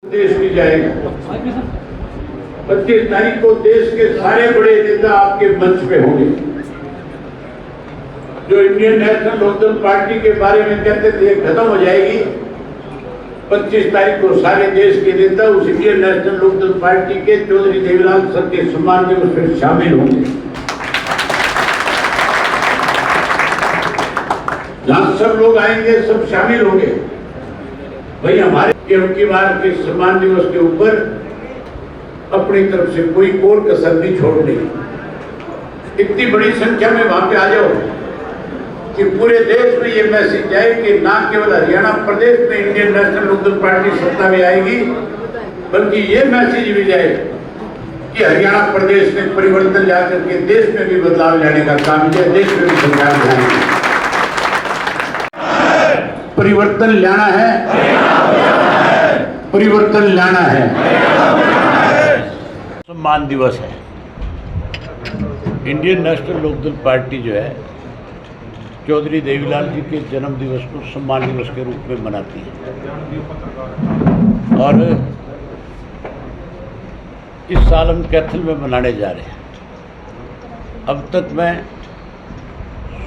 देश की जाएगा। 25 तारीख को देश के सारे बड़े नेता आपके मंच पे होंगे। जो इंडियन नेशनल लोकदल पार्टी के बारे में कहते थे खत्म हो जाएगी, 25 तारीख को सारे देश के नेता उस इंडियन नेशनल लोकदल पार्टी के चौधरी देवीलाल सर के सम्मान दिवस में शामिल होंगे। जहां सब लोग आएंगे, सब शामिल होंगे। भाई हमारे की बार के सम्मान दिवस के ऊपर अपनी तरफ से कोई कोर कसर नहीं छोड़नी। इतनी बड़ी संख्या में वहां पे आ जाओ कि पूरे देश में ये मैसेज जाए कि ना केवल हरियाणा प्रदेश में इंडियन नेशनल लोकदल पार्टी सत्ता में आएगी, बल्कि ये मैसेज भी जाए कि हरियाणा प्रदेश में परिवर्तन ला करके देश में भी बदलाव लाने का काम किया, देश में भी सरकार बनाएगी। परिवर्तन लाना है, परिवर्तन लाना है। सम्मान दिवस है। इंडियन नेशनल लोकदल पार्टी जो है चौधरी देवीलाल जी के जन्म दिवस को सम्मान दिवस के रूप में मनाती है। और इस साल हम कैथल में मनाने जा रहे हैं। अब तक मैं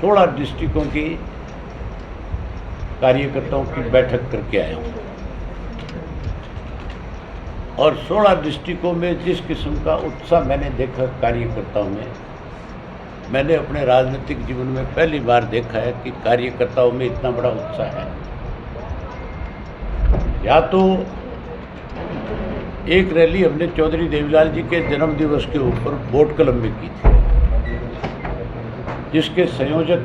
16 डिस्ट्रिक्टों की कार्यकर्ताओं की बैठक करके आया हूँ और 16 डिस्ट्रिक्टों में जिस किस्म का उत्साह मैंने देखा कार्यकर्ताओं में, मैंने अपने राजनीतिक जीवन में पहली बार देखा है कि कार्यकर्ताओं में इतना बड़ा उत्साह है। या तो एक रैली हमने चौधरी देवीलाल जी के जन्म दिवस के ऊपर बोट कलम में की थी, जिसके संयोजक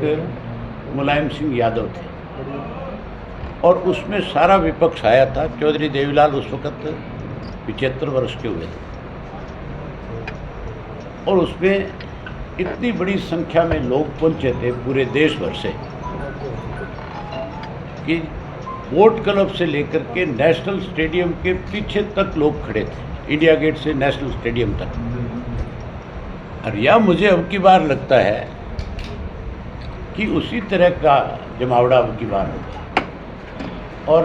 मुलायम सिंह यादव थे और उसमें सारा विपक्ष आया था। चौधरी देवीलाल उस वक्त 75 वर्ष के हुए थे और उसमें इतनी बड़ी संख्या में लोग पहुंचे थे पूरे देश भर से कि बोट क्लब से लेकर के नेशनल स्टेडियम के पीछे तक लोग खड़े थे, इंडिया गेट से नेशनल स्टेडियम तक। और यह मुझे अब की बार लगता है कि उसी तरह का जमावड़ा अब की बार होगा। और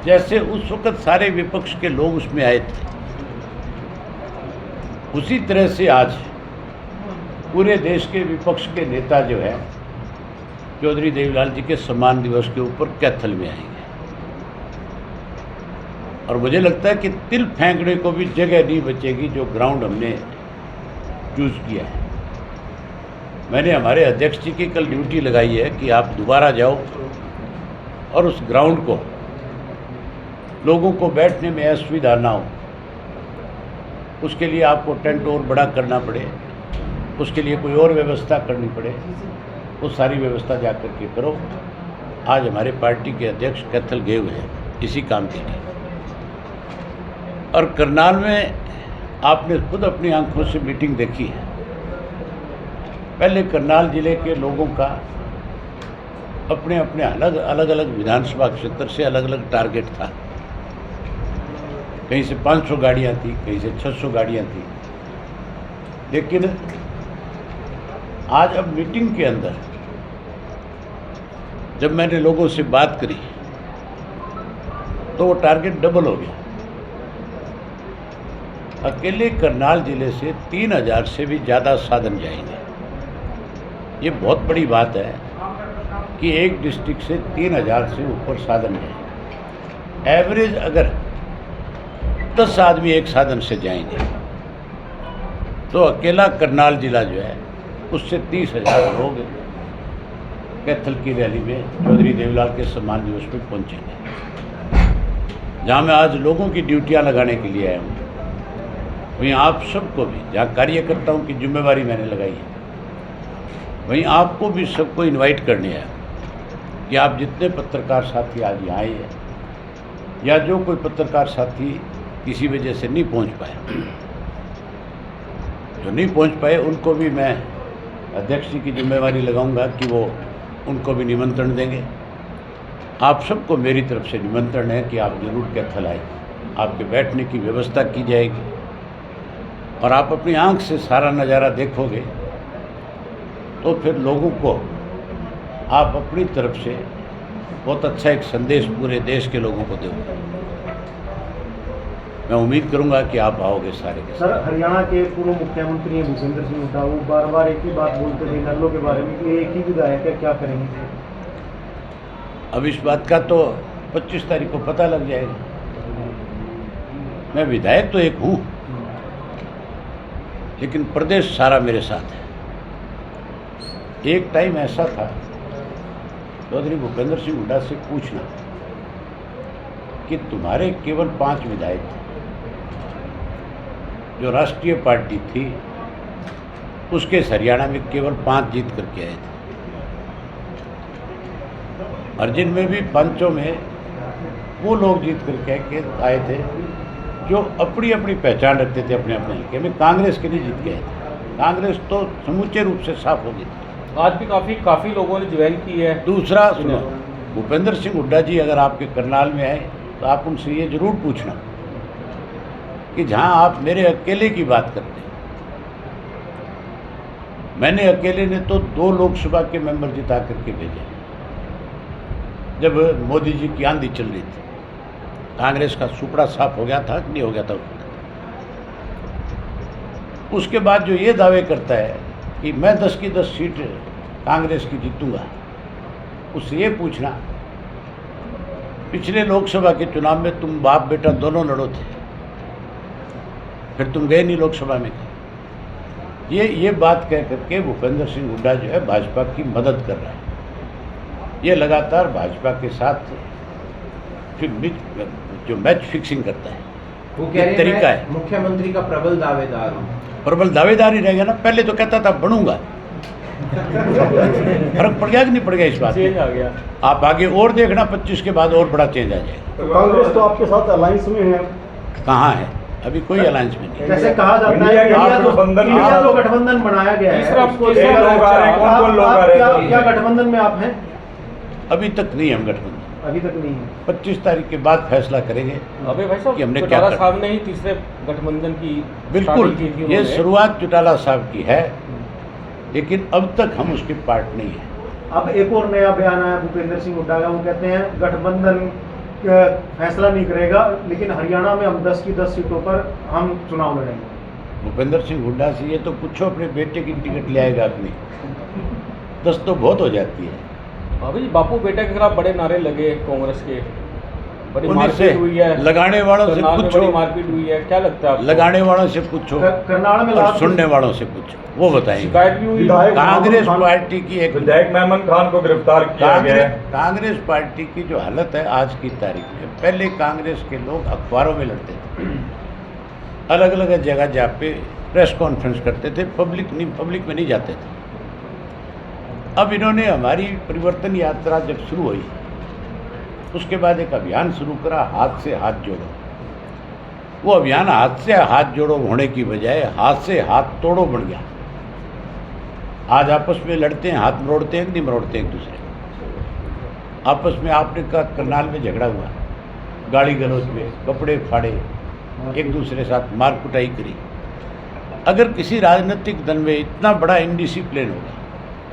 जैसे उस वक्त सारे विपक्ष के लोग उसमें आए थे, उसी तरह से आज पूरे देश के विपक्ष के नेता जो है चौधरी देवीलाल जी के सम्मान दिवस के ऊपर कैथल में आएंगे। और मुझे लगता है कि तिल फेंकने को भी जगह नहीं बचेगी जो ग्राउंड हमने चूज किया है। मैंने हमारे अध्यक्ष जी की कल ड्यूटी लगाई है कि आप दोबारा जाओ और उस ग्राउंड को लोगों को बैठने में असुविधा ना हो, उसके लिए आपको टेंट और बड़ा करना पड़े, उसके लिए कोई और व्यवस्था करनी पड़े, वो सारी व्यवस्था जा कर के करो। आज हमारे पार्टी के अध्यक्ष कैथल गए हुए हैं इसी काम के लिए। और करनाल में आपने खुद अपनी आंखों से मीटिंग देखी है। पहले करनाल जिले के लोगों का अपने अपने अलग अलग विधानसभा क्षेत्र से अलग अलग टारगेट था। कहीं से 500 गाड़ियाँ थी, कहीं से 600 गाड़ियाँ थी। लेकिन आज अब मीटिंग के अंदर जब मैंने लोगों से बात करी तो वो टारगेट डबल हो गया। अकेले करनाल जिले से 3000 से भी ज़्यादा साधन जाएंगे। ये बहुत बड़ी बात है कि एक डिस्ट्रिक्ट से 3000 से ऊपर साधन जाएंगे। एवरेज अगर 10 आदमी एक साधन से जाएंगे तो अकेला करनाल जिला जो है उससे 30,000 लोग कैथल की रैली में चौधरी देवीलाल के सम्मान दिवस में पहुंचेंगे। जहां मैं आज लोगों की ड्यूटियां लगाने के लिए आया हूँ, वहीं आप सबको भी, जहाँ कार्यकर्ताओं की जिम्मेवारी मैंने लगाई है, वहीं आपको भी सबको इनवाइट करने आया कि आप जितने पत्रकार साथी आज यहाँ आए हैं या जो कोई पत्रकार साथी किसी वजह से नहीं पहुँच पाए, जो नहीं पहुँच पाए उनको भी मैं अध्यक्ष जी की जिम्मेवारी लगाऊंगा कि वो उनको भी निमंत्रण देंगे। आप सबको मेरी तरफ से निमंत्रण है कि आप जरूर कैथल आए, आपके बैठने की व्यवस्था की जाएगी और आप अपनी आंख से सारा नज़ारा देखोगे तो फिर लोगों को आप अपनी तरफ से बहुत अच्छा एक संदेश पूरे देश के लोगों को दोगे। मैं उम्मीद करूंगा कि आप आओगे सारे के सर, हरियाणा के पूर्व मुख्यमंत्री हैं भूपेंद्र सिंह हुड्डा, वो बार बार एक ही बात बोलते थे नल्लों के बारे में कि एक ही विधायक है, क्या करेंगे? अब इस बात का तो 25 तारीख को पता लग जाएगा। मैं विधायक तो एक हूँ, लेकिन प्रदेश सारा मेरे साथ है। एक टाइम ऐसा था, चौधरी भूपेंद्र सिंह हुड्डा से पूछना कि तुम्हारे केवल 5 विधायक थे, जो राष्ट्रीय पार्टी थी उसके हरियाणा में केवल 5 जीत करके आए थे, और जिनमें भी 5 में वो लोग जीत करके आए थे जो अपनी अपनी पहचान रखते थे अपने अपने हल्के में। कांग्रेस के नहीं जीत गए थे, कांग्रेस तो समूचे रूप से साफ हो गई थी। आज भी काफ़ी लोगों ने ज्वाइन की है। दूसरा सुनो, भूपेंद्र सिंह हुड्डा जी अगर आपके करनाल में आए तो आप उनसे ये जरूर पूछना कि जहां आप मेरे अकेले की बात करते हैं, मैंने अकेले ने तो 2 लोकसभा के मेंबर जिता करके भेजे जब मोदी जी की आंधी चल रही थी। कांग्रेस का सुपड़ा साफ हो गया था कि नहीं हो गया था? उसके बाद जो ये दावे करता है कि मैं 10 की 10 सीट कांग्रेस की जीतूंगा, उससे ये पूछना पिछले लोकसभा के चुनाव में तुम बाप बेटा दोनों लड़ो थे, फिर तुम गए नहीं लोकसभा में। ये बात कह करके भूपेंद्र सिंह हुड्डा जो है भाजपा की मदद कर रहा है। ये लगातार भाजपा के साथ जो मैच फिक्सिंग करता है, वो कह रहे तरीका हैं है। मुख्यमंत्री का प्रबल दावेदार हूं। प्रबल दावेदार ही रह गया ना, पहले तो कहता था बनूंगा। फर्क पड़ गया कि नहीं पड़ गया? इस बात चेंज आ गया। आप आगे और देखना, 25 के बाद और बड़ा चेंज आ जाएगा। तो कांग्रेस तो आपके साथ अलायंस में है। कहाँ है? अभी कोई अलायंस में नहीं। जैसे कहा जाता है इंडिया इंडिया तो गठबंधन बनाया गया है, तीसरा उसको लोग आ रहे हैं, कौन लोग आ रहे हैं? क्या गठबंधन में आप हैं? अभी तक नहीं हम गठबंधन, अभी तक नहीं है। 25 तारीख के बाद फैसला करेंगे अबे भाई साहब, कि हमने क्या चौटाला कर- साहब ने ही तीसरे गठबंधन की बिल्कुल, starting की थी ये उन्होंने। शुरुआत चौटाला साहब की है, लेकिन अब तक हम उसके पार्ट नहीं है। अब एक और नया बयान आया भूपेंद्र सिंह हुड्डा का, वो कहते हैं गठबंधन फैसला नहीं करेगा, लेकिन हरियाणा में हम 10 की 10 सीटों पर हम चुनाव लड़ेंगे। भूपेंद्र सिंह हुड्डा से ये तो पूछो अपने बेटे की टिकट ले आएगा अपनी, 10 तो बहुत हो जाती है। अभी बापू बेटा के खिलाफ बड़े नारे लगे कांग्रेस के, बड़ी उन्हीं से मारपीट हुई है, लगाने वालों से करनाल में पूछो, बड़ी मारपीट हुई है, क्या लगता है आपको? लगाने वालों से पूछो करनाल में और लास्ट सुनने वालों से पूछो, वो बताएंगे। शिकायत भी हुई। विधायक कांग्रेस मामन खान- पार्टी की एक विधायक मेमन खान को गिरफ्तार किया गया है। कांग्रेस पार्टी की जो हालत है आज की तारीख में, पहले कांग्रेस के लोग अखबारों में लड़ते थे, अलग अलग जगह जा पे प्रेस कॉन्फ्रेंस करते थे, पब्लिक में नहीं जाते थे। अब इन्होंने हमारी परिवर्तन यात्रा जब शुरू हुई, उसके बाद एक अभियान शुरू करा, हाथ से हाथ जोड़ो। वो अभियान हाथ से हाथ जोड़ो होने की बजाय हाथ से हाथ तोड़ो बन गया। आज आपस में लड़ते हैं, हाथ मरोड़ते हैं कि नहीं मरोड़ते एक दूसरे को। आपस में आपने कहा करनाल में झगड़ा हुआ, गाली गलौज में कपड़े फाड़े, एक दूसरे के साथ मार कुटाई करी। अगर किसी राजनीतिक दल में इतना बड़ा इनडिसिप्लिन होगा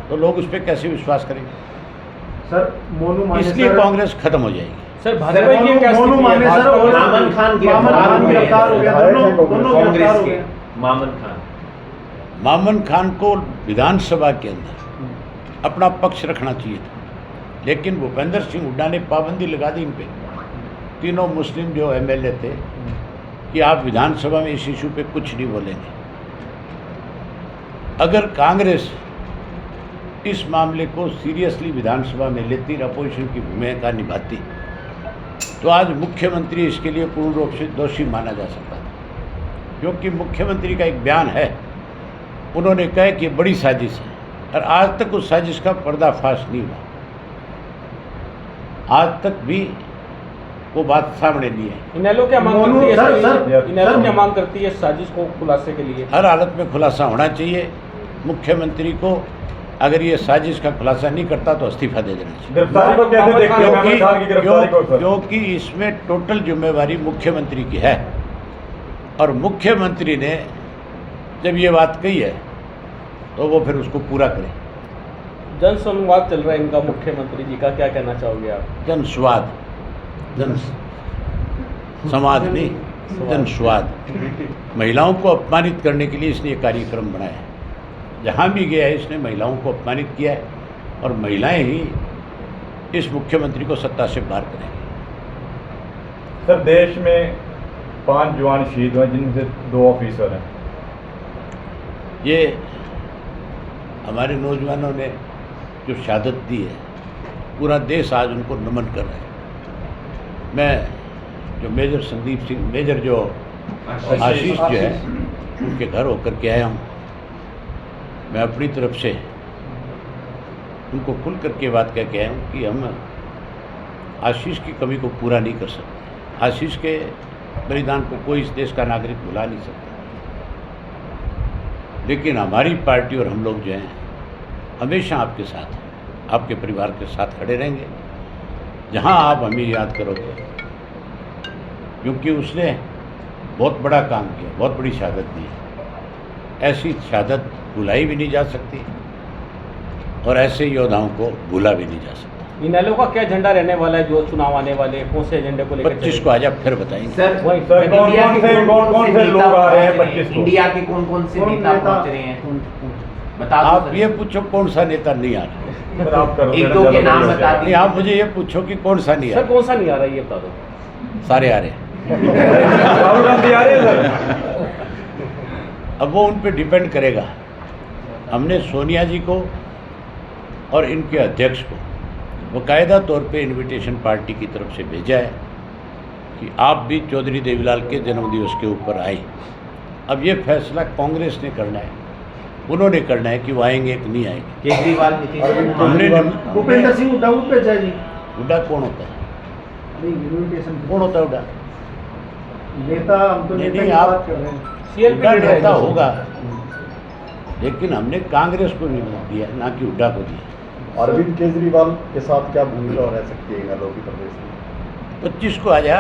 तो लोग उस पर कैसे विश्वास करेंगे? सर मोनू मानेसर, इसलिए कांग्रेस खत्म हो जाएगी। सर भाजपा की क्या मोनू स्थिति है? मानेसर और भाजपा- मामन खान गिरफ्तार हो गया, दोनों गिरफ्तार कांग्रेस हो के गए। मामन खान। मामन खान को विधानसभा के अंदर अपना पक्ष रखना चाहिए था, लेकिन भूपेंद्र सिंह हुड्डा ने पाबंदी लगा दी इन पे, तीनों मुस्लिम जो एमएलए थे, कि आप विधानसभा में इस इशू पे कुछ नहीं बोलेंगे। अगर कांग्रेस इस मामले को सीरियसली विधानसभा में लेती, अपोजिशन की भूमिका निभाती, तो आज मुख्यमंत्री इसके लिए पूर्ण रूप से दोषी माना जा सकता था। क्योंकि मुख्यमंत्री का एक बयान है, उन्होंने कहा कि बड़ी साजिश है, और आज तक उस साजिश का पर्दाफाश नहीं हुआ। आज तक भी वो बात सामने नहीं है। इनेलो क्या मांग मोनू- करती है? सर- सर, इनेलो सर- क्या मांग करती है साजिश को खुलासे के लिए? हर हालत में खुलासा होना चाहिए। मुख्यमंत्री को अगर ये साजिश का खुलासा नहीं करता तो इस्तीफा दे देना चाहिए, गिरफ्तारी को कैसे देखते हैं मेमन खान की गिरफ्तारी को सर? क्योंकि इसमें टोटल जिम्मेवारी मुख्यमंत्री की है, और मुख्यमंत्री ने जब ये बात कही है तो वो फिर उसको पूरा करे। जन संवाद चल रहा है इनका, मुख्यमंत्री जी का, क्या कहना चाहोगे आप? जन स्वाद, जन समाज नहीं, जनस्वाद, महिलाओं को अपमानित करने के लिए इसने ये कार्यक्रम बनाया है। जहाँ भी गया है इसने महिलाओं को अपमानित किया है और महिलाएं ही इस मुख्यमंत्री को सत्ता से बाहर करेंगी। सर, देश में 5 जवान शहीद हुए जिनमें से 2 ऑफिसर हैं। ये हमारे नौजवानों ने जो शहादत दी है, पूरा देश आज उनको नमन कर रहा है। मैं जो मेजर संदीप सिंह, मेजर जो आशीष जो है, उनके घर होकर के आया हूँ। मैं अपनी तरफ से उनको खुल करके बात कह के आया हूँ कि हम आशीष की कमी को पूरा नहीं कर सकते। आशीष के बलिदान को कोई इस देश का नागरिक भुला नहीं सकता, लेकिन हमारी पार्टी और हम लोग जो हैं हमेशा आपके साथ हैं, आपके परिवार के साथ खड़े रहेंगे जहां आप हमें याद करोगे, क्योंकि उसने बहुत बड़ा काम किया, बहुत बड़ी शहादत दी है। ऐसी शहादत भुलाई भी नहीं जा सकती और ऐसे योद्धाओं को भूला भी नहीं जा सकता। इनेलो का क्या एजेंडा रहने वाला है जो चुनाव आने वाले, कौन से एजेंडे को लेकर? 25 को आज आप फिर बताएंगे। सर, सर, कौन से लोग आ रहे हैं 25 को? इंडिया के कौन से नेता पहुंच रहे हैं, बता दो आप सर। ये पूछो कौन सा नेता नहीं आ रहा। सर, आप करो, एक दो के नाम बता नहीं, दीजिए। आप मुझे ये पूछो कि कौन सा नहीं आ सर रहा। कौन सा नहीं आ रहा है ये बता दो। सारे आ रहे हैं। राहुल गांधी आ रहे हैं सर। अब वो उन पे डिपेंड करेगा। हमने सोनिया जी को और इनके अध्यक्ष को बाकायदा तौर पे इनविटेशन पार्टी की तरफ से भेजा है कि आप भी चौधरी देवीलाल के जन्मदिवस के ऊपर आए। अब ये फैसला कांग्रेस ने करना है, उन्होंने करना है कि वो आएंगे कि नहीं आएंगे। केजरीवाल, नीतीश हमने भूपेंद्र सिंह हुड्डा को भेजा है जी। हुड्डा कौन होता है? नहीं, इन्विटेशन कौन होता है हुड्डा? नेता, हम तो नहीं, नेता नहीं, की आप- बात कर रहे हैं। हुड्डा CLP नेता होगा, लेकिन हमने कांग्रेस को नहीं दिया, ना कि हुड्डा को दिया। अरविंद केजरीवाल के साथ क्या भूमिका रह सकती है इनेलो की प्रदेश में? 25 को आ जा।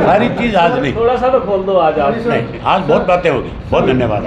सारी चीज़ आज नहीं, थोड़ा सा तो खोल दो आज आप। नहीं, आज बहुत बातें होगी। बहुत धन्यवाद।